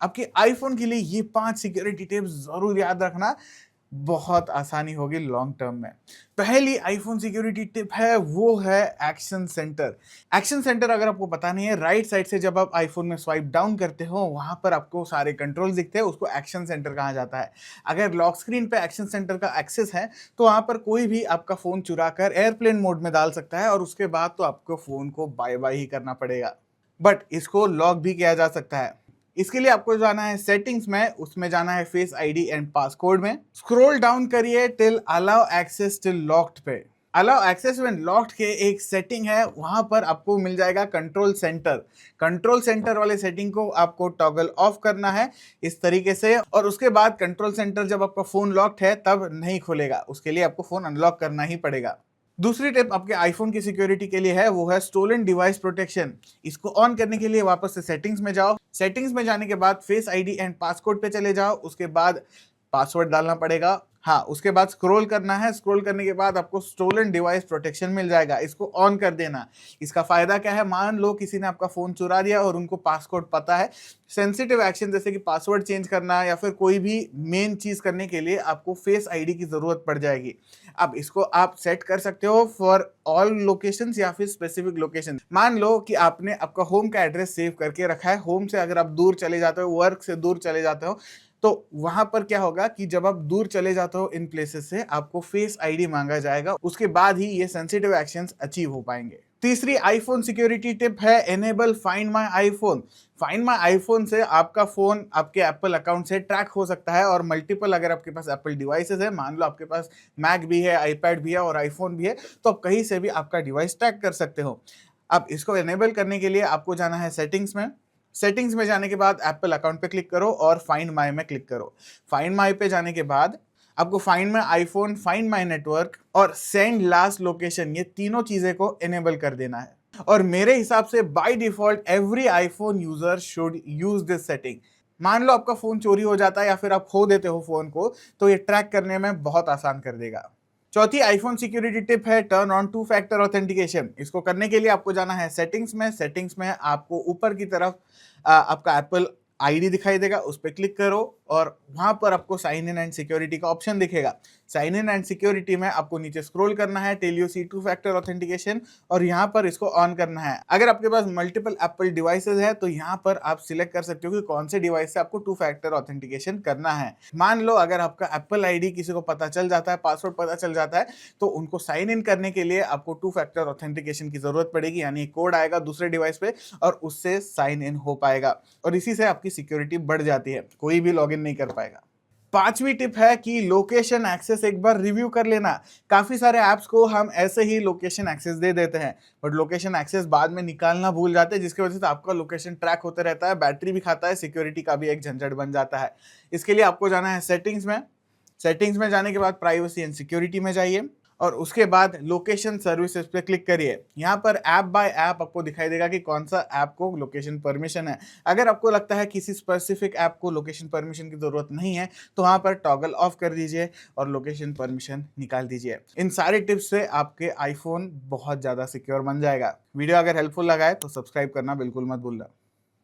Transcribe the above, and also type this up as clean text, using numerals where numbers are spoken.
आपके आईफोन के लिए ये 5 सिक्योरिटी टिप्स ज़रूर याद रखना, बहुत आसानी होगी लॉन्ग टर्म में। पहली आईफोन सिक्योरिटी टिप है वो है एक्शन सेंटर। एक्शन सेंटर अगर आपको पता नहीं है, राइट साइड से जब आप आईफोन में स्वाइप डाउन करते हो वहां पर आपको सारे कंट्रोल दिखते हैं, उसको एक्शन सेंटर कहा जाता है। अगर लॉक स्क्रीन पे एक्शन सेंटर का एक्सेस है तो वहां पर कोई भी आपका फोन चुरा कर एयरप्लेन मोड में डाल सकता है और उसके बाद तो आपको फोन को बाय बाय ही करना पड़ेगा। बट इसको लॉक भी किया जा सकता है। इसके लिए आपको जाना है सेटिंग्स में, उसमें जाना है फेस आईडी एंड पासकोड में, स्क्रॉल डाउन करिए till allow access till locked पे। अलाउ एक्सेस व्हेन लॉक्ड के एक सेटिंग है, वहां पर आपको मिल जाएगा कंट्रोल सेंटर। कंट्रोल सेंटर वाले सेटिंग को आपको टॉगल ऑफ करना है इस तरीके से, और उसके बाद कंट्रोल सेंटर जब आपका फोन लॉक्ड है तब नहीं खुलेगा, उसके लिए आपको फोन अनलॉक करना ही पड़ेगा। दूसरी टिप आपके आईफोन की सिक्योरिटी के लिए है, वो है स्टोलन डिवाइस प्रोटेक्शन। इसको ऑन करने के लिए वापस से सेटिंग्स में जाओ, सेटिंग्स में जाने के बाद फेस आईडी एंड पासकोड पे चले जाओ, उसके बाद पासवर्ड डालना पड़ेगा। हाँ, उसके बाद स्क्रॉल करना है, स्क्रॉल करने के बाद आपको स्टोलन डिवाइस प्रोटेक्शन मिल जाएगा, इसको ऑन कर देना। इसका फायदा क्या है, मान लो किसी ने आपका फोन चुरा दिया और उनको पासकोड पता है, सेंसिटिव एक्शन जैसे कि पासवर्ड चेंज करना या फिर कोई भी मेन चीज करने के लिए आपको फेस आईडी की जरूरत पड़ जाएगी। अब इसको आप सेट कर सकते हो फॉर ऑल लोकेशंस या फिर स्पेसिफिक लोकेशन। मान लो कि आपने आपका होम का एड्रेस सेव करके रखा है, होम से अगर आप दूर चले जाते हो, वर्क से दूर चले जाते हो, तो वहां पर क्या होगा कि जब आप दूर चले जाते हो इन प्लेसेस से, आपको फेस आईडी मांगा जाएगा, उसके बाद ही ये सेंसिटिव एक्शंस अचीव हो पाएंगे। तीसरी आईफोन सिक्योरिटी टिप है enable find my iPhone. Find my iPhone से आपका फोन आपके एप्पल अकाउंट से ट्रैक हो सकता है, और मल्टीपल अगर आपके पास एप्पल डिवाइसेस है, मान लो आपके पास मैक भी है, आईपैड भी है और आईफोन भी है, तो आप कहीं से भी आपका डिवाइस ट्रैक कर सकते हो। अब इसको एनेबल करने के लिए आपको जाना है सेटिंग्स में, सेटिंग्स में जाने के बाद एप्पल अकाउंट पे क्लिक करो और फाइंड माई में क्लिक करो। फाइंड माई पे जाने के बाद आपको find my iPhone, find my network और सेंड लास्ट लोकेशन, ये तीनों चीजें को एनेबल कर देना है। और मेरे हिसाब से by default every iPhone user should use this setting. मान लो आपका फोन चोरी हो जाता है या फिर आप खो देते हो फोन को, तो ये ट्रैक करने में बहुत आसान कर देगा। चौथी आईफोन सिक्योरिटी टिप है turn on to factor authentication. इसको करने के लिए आपको जाना है सेटिंग्स में, सेटिंग्स में आपको ऊपर की तरफ आपका एप्पल आईडी दिखाई देगा, उस पर क्लिक करो और वहां पर आपको साइन इन एंड सिक्योरिटी का ऑप्शन दिखेगा। साइन इन एंड सिक्योरिटी में आपको नीचे स्क्रॉल करना है till you see two factor authentication, और यहाँ पर इसको ऑन करना है। अगर आपके पास मल्टीपल एप्पल डिवाइसेस है तो यहाँ पर आप सिलेक्ट कर सकते हो कि कौन से डिवाइस से आपको टू फैक्टर ऑथेंटिकेशन करना है। मान लो अगर आपका एप्पल आईडी किसी को पता चल जाता है, पासवर्ड पता चल जाता है, तो उनको साइन इन करने के लिए आपको टू फैक्टर ऑथेंटिकेशन की जरूरत पड़ेगी, यानी कोड आएगा दूसरे डिवाइस पे और उससे साइन इन हो पाएगा, और इसी से आपकी सिक्योरिटी बढ़ जाती है, कोई भी लॉगिन नहीं कर पाएगा। पांचवी टिप है कि लोकेशन एक्सेस एक बार रिव्यू कर लेना। काफी सारे ऐप्स को हम ऐसे ही लोकेशन एक्सेस दे देते हैं, बट लोकेशन एक्सेस बाद में निकालना भूल जाते हैं, जिसकी वजह से आपका लोकेशन ट्रैक होते रहता है, बैटरी भी खाता है, सिक्योरिटी का भी एक झंझट बन जाता है। इसके लिए आपको जाना है सेटिंग्स में, सेटिंग्स में जाने के बाद प्राइवेसी एंड सिक्योरिटी में जाइए और उसके बाद लोकेशन सर्विसेज पे क्लिक करिए। यहाँ पर ऐप बाय ऐप आपको दिखाई देगा कि कौन सा ऐप को लोकेशन परमिशन है। अगर आपको लगता है किसी स्पेसिफिक ऐप को लोकेशन परमिशन की जरूरत नहीं है, तो वहाँ पर टॉगल ऑफ कर दीजिए और लोकेशन परमिशन निकाल दीजिए। इन सारे टिप्स से आपके आईफोन बहुत ज़्यादा सिक्योर बन जाएगा। वीडियो अगर हेल्पफुल लगा है तो सब्सक्राइब करना बिल्कुल मत भूलना।